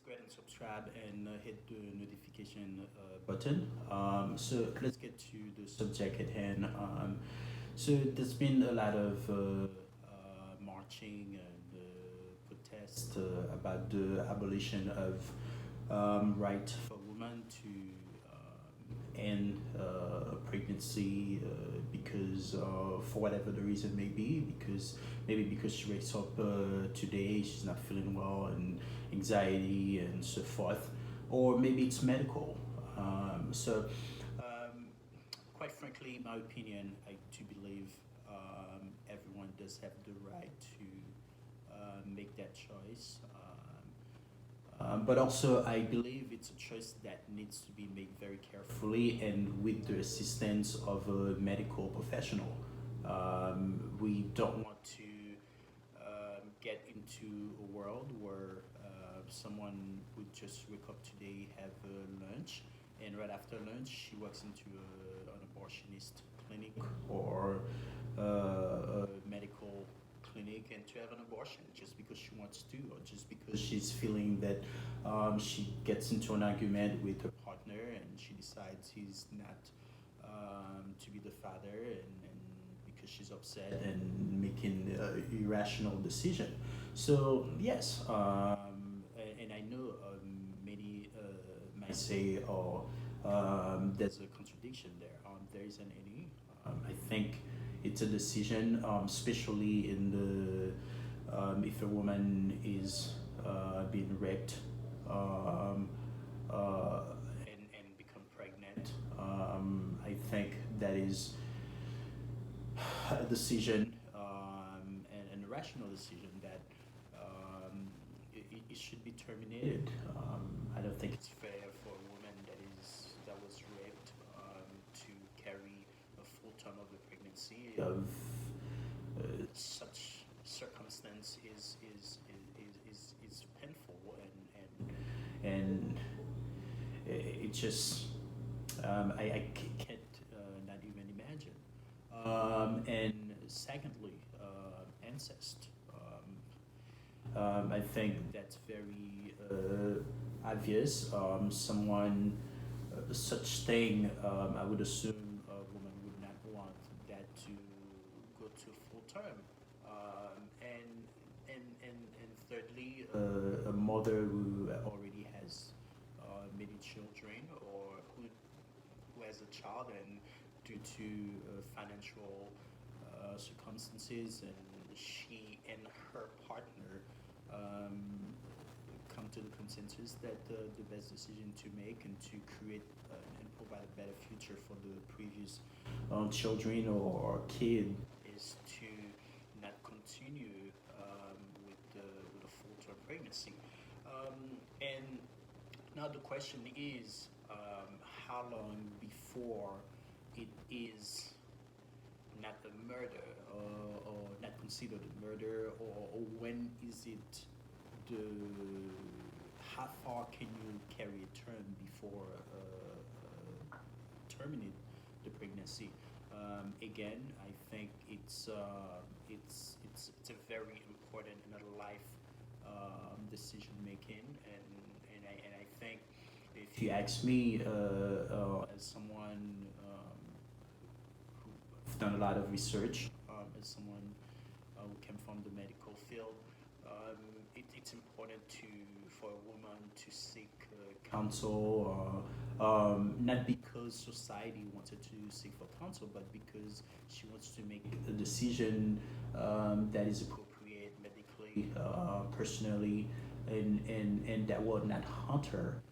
go ahead and subscribe and hit the notification button. So let's get to the subject at hand. So there's been a lot of marching and protest about the abolition of right for women to end pregnancy because for whatever the reason may be, because maybe because she wakes up today, she's not feeling well and anxiety and so forth, or maybe it's medical. So, um, quite frankly, in my opinion, I do believe everyone does have the right to make that choice. But also, I believe it's a choice that needs to be made very carefully and with the assistance of a medical professional. We don't want to get into a world where someone would just wake up today, have lunch, and right after lunch, she walks into an abortionist clinic or a medical clinic and to have an abortion just because she wants to, or just because she's feeling that she gets into an argument with her partner and she decides he's not to be the father, and because she's upset and making irrational decision. So yes, and I know many might say, oh, there's a contradiction there. There isn't any. I think it's a decision, especially in the if a woman is being raped um, and become pregnant. I think that is a decision and a rational decision that it should be terminated. I don't think it's fair for a woman that was raped to carry a full term of the pregnancy of such circumstance is painful and it just I can't not even imagine. And secondly, incest. I think that's very obvious. Someone, such thing, I would assume a woman would not want that to go to full term. And thirdly, a mother who already has many children or who has a child and due to financial circumstances, and she and her partner um, come to the consensus that the best decision to make and to create and provide a better future for the previous children or kid is to not continue with a full-term pregnancy. And now the question is, how long before it is not a murder, or not considered a murder, or when is it the how far can you carry a term before terminate the pregnancy? Again, I think it's a very important in a life decision making, and I think if you ask me, as someone who've done a lot of research, as someone who came from the medical field, it's important to for a woman to seek counsel, not because society wanted to seek for counsel, but because she wants to make a decision that is appropriate medically, personally, and that will not haunt her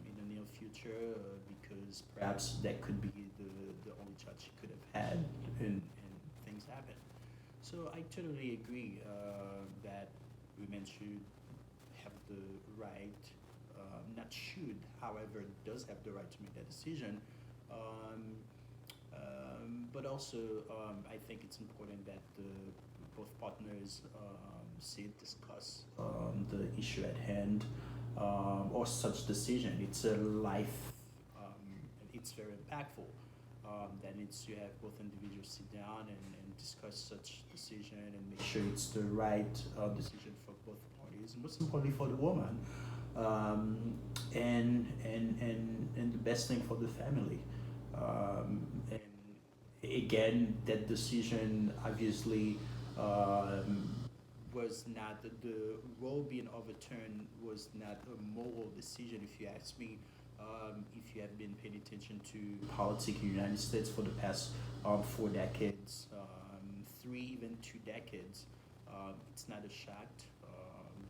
in the near future, because perhaps that could be the only child she could have had, and things happen. So I totally agree that women should have the right, not should, however, does have the right to make that decision. Um, but also, I think it's important that both partners sit, discuss the issue at hand, or such decision. It's a life, it's very impactful. That needs to have both individuals sit down and discuss such decision and make sure it's the right decision for both parties, and most importantly for the woman. um, and the best thing for the family. And again, that decision obviously was not the role being overturned was not a moral decision, if you ask me. If you have been paying attention to politics in the United States for the past 4 decades, 3 even 2 decades, it's not a shock.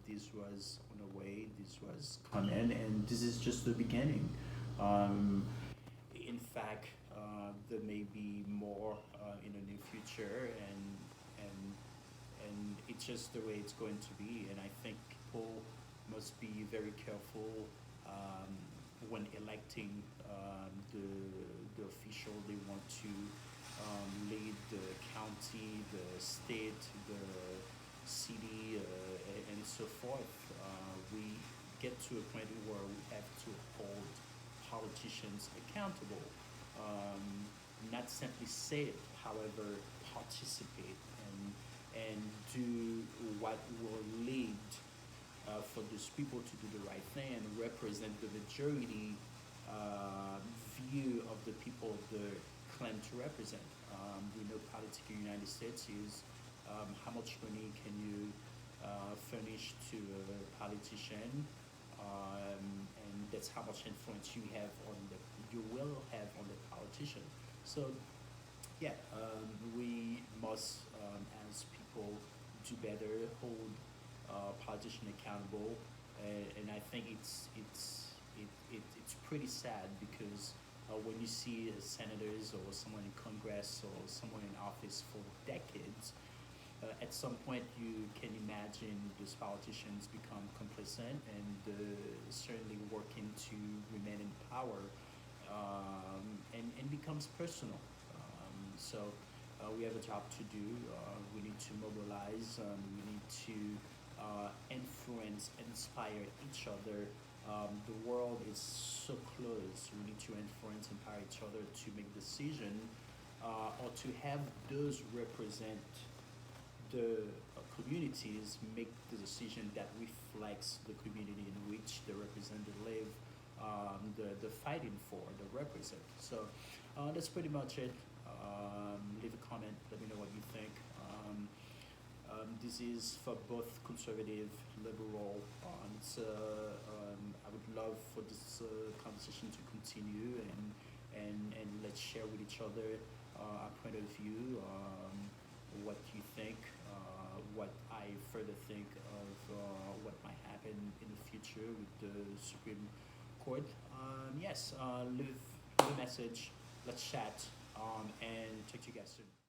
This was on the way. This was coming, and this is just the beginning. Um, in fact, there may be more in the near future, and and it's just the way it's going to be. And I think people must be very careful um, when electing the official they want to lead the county, the state, the city, and so forth. We get to a point where we have to hold politicians accountable. Not simply say it, however, participate and do what will lead for those people to do the right thing and represent the majority view of the people they claim to represent. We know politics in the United States is how much money can you furnish to a politician, and that's how much influence you will have on the politician. So yeah, we must, as people, do better, hold politicians accountable, and I think it's pretty sad because when you see senators or someone in Congress or someone in office for decades, at some point you can imagine those politicians become complacent and certainly working to remain in power, and becomes personal. So we have a job to do. We need to mobilize. We need to influence, inspire each other. The world is so close. We need to influence, inspire each other to make decision, or to have those represent the communities make the decision that reflects the community in which the representative live, the fighting for, the represent. So that's pretty much it. Leave a comment. Let me know what you think. This is for both conservative, liberal. I would love for this conversation to continue, and let's share with each other our point of view, what you think, what I further think of what might happen in the future with the Supreme Court. Yes, leave a message. Let's chat, and talk to you guys soon.